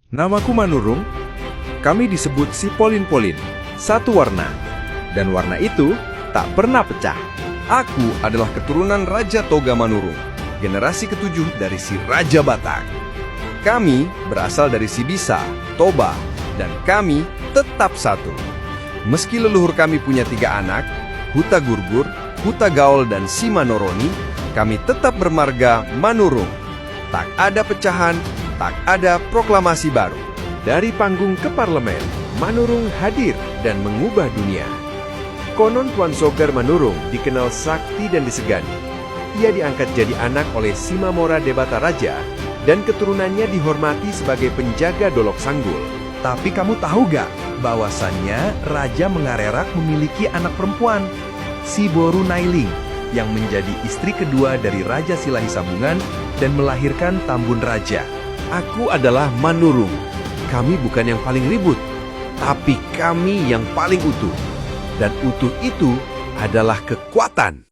Namaku Manurung. Kami disebut si Polin-Polin, satu warna. Dan warna itu tak pernah pecah. Aku adalah keturunan Raja Toga Manurung, generasi ketujuh dari si Raja Batak. Kami berasal dari si Bisa, Toba, dan kami tetap satu. Meski leluhur kami punya 3 anak, Huta Gurgur, Huta Gaol, dan si Manoroni, kami tetap bermarga Manurung. Tak ada pecahan, tak ada proklamasi baru. Dari panggung ke parlemen, Manurung hadir dan mengubah dunia. Konon Tuan Sogar Manurung dikenal sakti dan disegani. Ia diangkat jadi anak oleh Simamora Debata Raja dan keturunannya dihormati sebagai penjaga Dolok Sanggul. Tapi kamu tahu gak bahwasannya Raja Mengarerak memiliki anak perempuan, si Boru Nailing, yang menjadi istri kedua dari Raja Silahi Sabungan dan melahirkan Tambun Raja. Aku adalah Manurung. Kami bukan yang paling ribut, tapi kami yang paling utuh. Dan utuh itu adalah kekuatan.